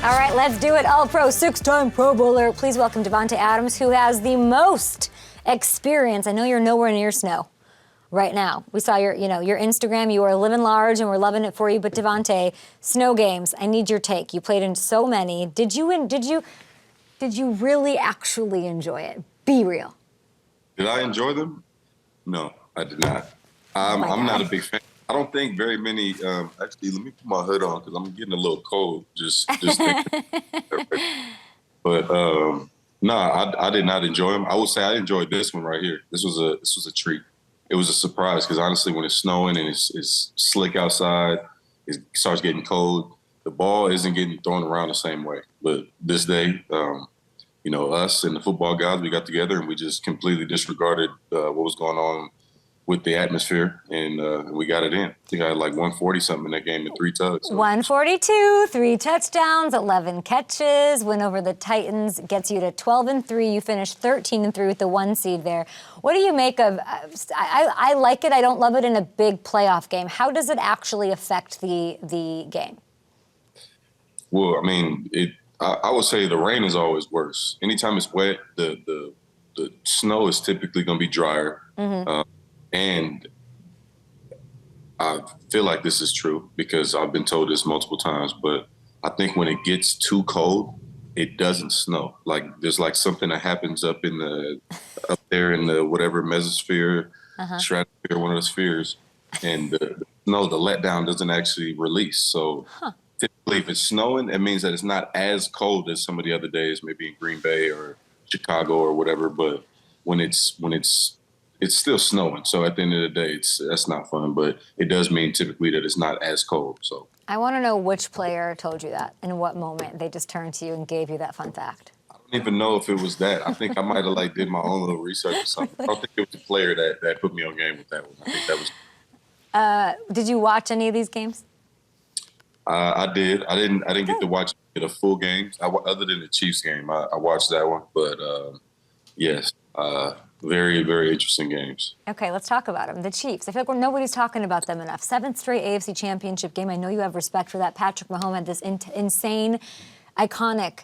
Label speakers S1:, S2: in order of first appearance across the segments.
S1: All right, let's do it. All-Pro, six-time Pro Bowler. Please welcome Davante Adams, who has the most experience. I know you're nowhere near snow right now. We saw your Instagram. You are living large, and we're loving it for you. But Davante, snow games. I need your take. You played in so many. Did you really actually enjoy it? Be real.
S2: Did I enjoy them? No, I did not. I'm not a big fan. I don't think very many. Actually, let me put my hood on because I'm getting a little cold. Just thinking. But no, I did not enjoy them. I would say I enjoyed this one right here. This was a treat. It was a surprise because honestly, when it's snowing and it's slick outside, it starts getting cold. The ball isn't getting thrown around the same way. But this day, us and the football guys, we got together and we just completely disregarded what was going on with the atmosphere, and we got it in. I think I had like 140-something in that game and 3 tugs. So.
S1: 142, 3 touchdowns, 11 catches, win over the Titans, gets you to 12-3. You finished 13-3 with the 1 seed there. What do you make of, I like it, I don't love it in a big playoff game. How does it actually affect the game?
S2: Well, I mean, I would say the rain is always worse. Anytime it's wet, the snow is typically going to be drier. Mm-hmm. And I feel like this is true because I've been told this multiple times, but I think when it gets too cold, it doesn't snow. Like there's like something that happens up there in the whatever mesosphere, stratosphere, one of the spheres, and the letdown doesn't actually release. So typically if it's snowing, it means that it's not as cold as some of the other days, maybe in Green Bay or Chicago or whatever. But when it's still snowing, so at the end of the day, that's not fun. But it does mean typically that it's not as cold. So
S1: I want to know which player told you that, and what moment they just turned to you and gave you that fun fact.
S2: I don't even know if it was that. I think I might have did my own little research or something. I don't think it was a player that put me on game with that one. I think that was.
S1: Did you watch any of these games?
S2: I did. I didn't get to watch the full games. Other than the Chiefs game, I watched that one. But yes. Very, very interesting games.
S1: Okay, let's talk about them. The Chiefs. I feel like nobody's talking about them enough. 7th straight AFC Championship game. I know you have respect for that. Patrick Mahomes had this insane, iconic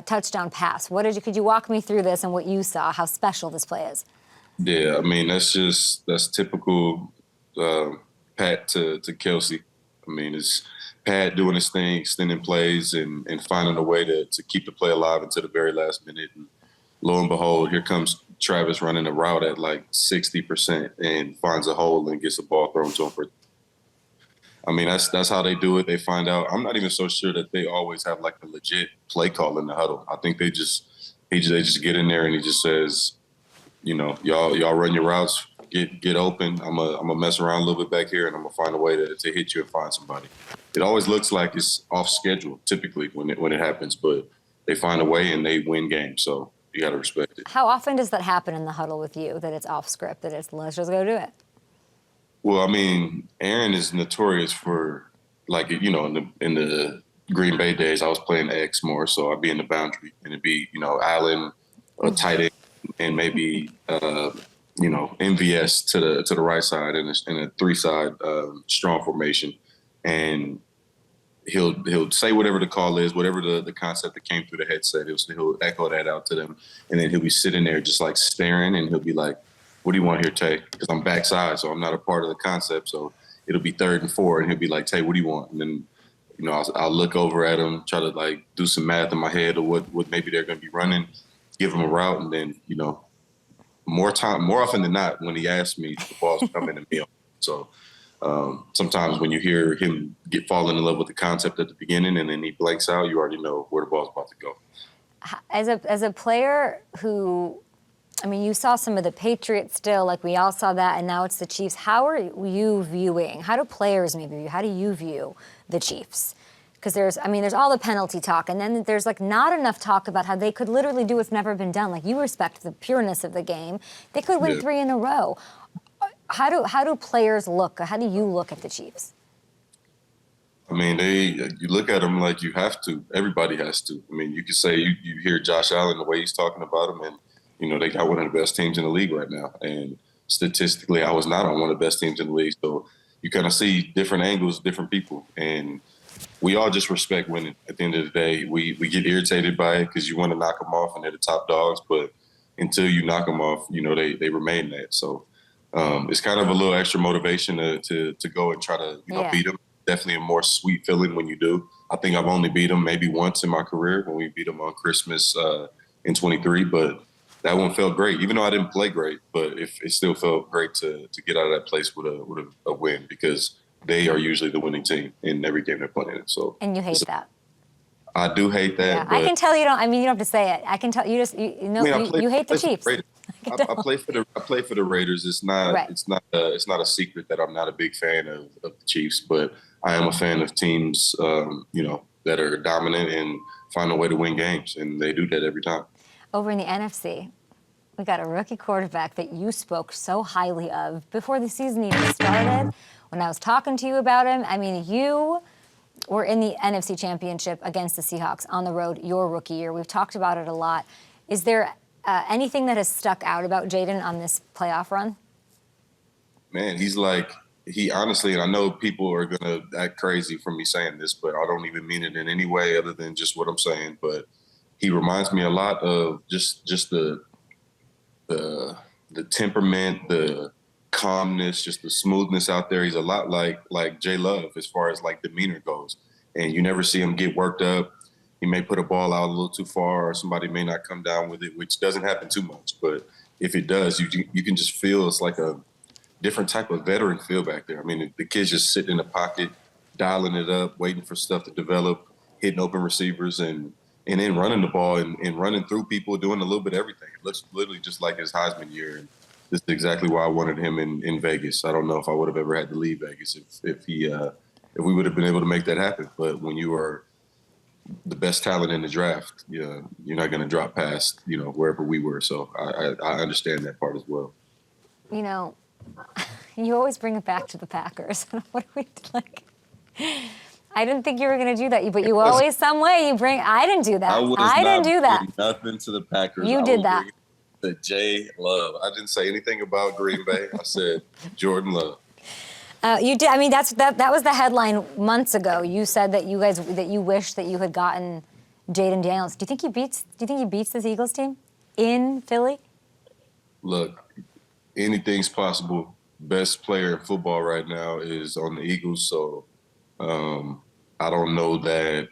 S1: touchdown pass. Could you walk me through this and what you saw, how special this play is?
S2: Yeah, I mean, that's typical Pat to Kelsey. I mean, it's Pat doing his thing, extending plays and finding a way to keep the play alive until the very last minute. And lo and behold, here comes Travis running a route at like 60% and finds a hole and gets the ball thrown to him. I mean, that's how they do it. They find out. I'm not even so sure that they always have like a legit play call in the huddle. I think they just get in there and he just says, y'all run your routes, get open. I'm gonna mess around a little bit back here and I'm gonna find a way to hit you and find somebody. It always looks like it's off schedule typically when it happens, but they find a way and they win games. So you got to respect it.
S1: How often does that happen in the huddle with you, that it's off script, that it's let's just go do it?
S2: Well, I mean, Aaron is notorious for, in the Green Bay days, I was playing X more, so I'd be in the boundary, and it'd be, Allen, a tight end, and maybe, MVS to the right side in a 3-side strong formation. And he'll say whatever the call is, whatever the concept that came through the headset, he'll echo that out to them. And then he'll be sitting there just like staring and he'll be like, what do you want here, Tay? Because I'm backside, so I'm not a part of the concept. So it'll be 3rd and 4 and he'll be like, Tay, what do you want? And then, I'll look over at him, try to do some math in my head of what maybe they're going to be running, give him a route. And then, more often than not, when he asks me, the ball's coming to me. So, sometimes when you hear him fall in love with the concept at the beginning and then he blanks out, you already know where the ball's about to go.
S1: As a player who, I mean, you saw some of the Patriots still, like we all saw that, and now it's the Chiefs. How are you viewing, how do players maybe view, how do you view the Chiefs? Because there's all the penalty talk, and then there's not enough talk about how they could literally do what's never been done. Like, you respect the pureness of the game. They could win 3 in a row. How do players look? How do you look at the Chiefs?
S2: I mean, you look at them like you have to. Everybody has to. I mean, you could say you hear Josh Allen, the way he's talking about him, and, they got one of the best teams in the league right now. And statistically, I was not on one of the best teams in the league. So you kind of see different angles, different people. And we all just respect winning. At the end of the day, we get irritated by it because you want to knock them off and they're the top dogs, but until you knock them off, they remain that. So it's kind of a little extra motivation to go and try to beat them. Definitely a more sweet feeling when you do. I think I've only beat them maybe once in my career when we beat them on Christmas in 23, but that one felt great. Even though I didn't play great, but it still felt great to get out of that place with a win because they are usually the winning team in every game they're playing in. So
S1: and you hate that.
S2: I do hate that.
S1: Yeah, I can tell you don't. I mean, you don't have to say it. I can tell you just you hate the Chiefs.
S2: I play for the Raiders. It's not it's not a secret that I'm not a big fan of the Chiefs, but I am a fan of teams that are dominant and find a way to win games, and they do that every time.
S1: Over in the NFC, we got a rookie quarterback that you spoke so highly of before the season even started. When I was talking to you about him, I mean, you were in the NFC Championship against the Seahawks on the road your rookie year. We've talked about it a lot. Is there anything that has stuck out about Jayden on this playoff run?
S2: Man, he honestly, and I know people are going to act crazy from me saying this, but I don't even mean it in any way other than just what I'm saying. But he reminds me a lot of just the temperament, the calmness, just the smoothness out there. He's a lot like J Love as far as like demeanor goes. And you never see him get worked up. He may put a ball out a little too far or somebody may not come down with it, which doesn't happen too much. But if it does, you can just feel it's like a different type of veteran feel back there. I mean, the kid's just sitting in the pocket, dialing it up, waiting for stuff to develop, hitting open receivers and then running the ball and running through people, doing a little bit of everything. It looks literally just like his Heisman year. And this is exactly why I wanted him in Vegas. I don't know if I would have ever had to leave Vegas if we would have been able to make that happen. But when you are the best talent in the draft, you're not going to drop past, wherever we were. So I understand that part as well.
S1: You always bring it back to the Packers. What do we like? I didn't think you were going to do that, but you always some way you bring. I didn't do that. I didn't do that.
S2: Nothing to the Packers.
S1: You did that.
S2: The J Love. I didn't say anything about Green Bay. I said Jordan Love.
S1: You did. I mean, that was the headline months ago. You said that you wish that you had gotten Jayden Daniels. Do you think he beats this Eagles team in Philly?
S2: Look, anything's possible. Best player in football right now is on the Eagles, so I don't know that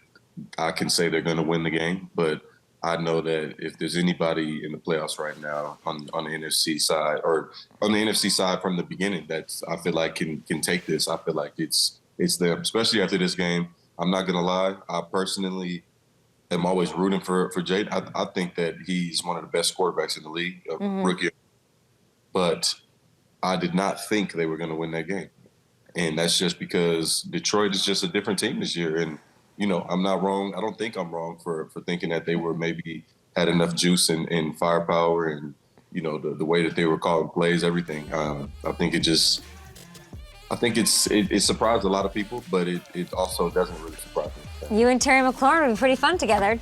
S2: I can say they're going to win the game, but I know that if there's anybody in the playoffs right now on the NFC side or on the NFC side from the beginning that's I feel like can take this, I feel like it's them, especially after this game. I'm not going to lie. I personally am always rooting for Jayden. I think that he's one of the best quarterbacks in the league, rookie. But I did not think they were going to win that game. And that's just because Detroit is just a different team this year. And, I'm not wrong. I don't think I'm wrong for thinking that they were maybe had enough juice and firepower and, the way that they were calling plays, everything. I think it surprised a lot of people, but it also doesn't really surprise me.
S1: You and Terry McLaurin would be pretty fun together.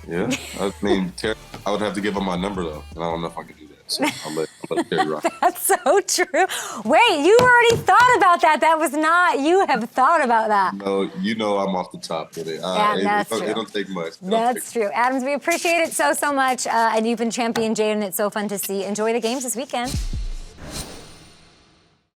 S2: Yeah. I mean, Terry, I would have to give him my number, though. And I don't know if I can do that. So I'll let Terry rock.
S1: That's so true. Wait, you already thought about that. That was not, you have thought about that.
S2: No, I'm off the top with it.
S1: That's true.
S2: It don't take much.
S1: That's true. Adams, we appreciate it so much. And you've been champion Jayden. It's so fun to see. Enjoy the games this weekend.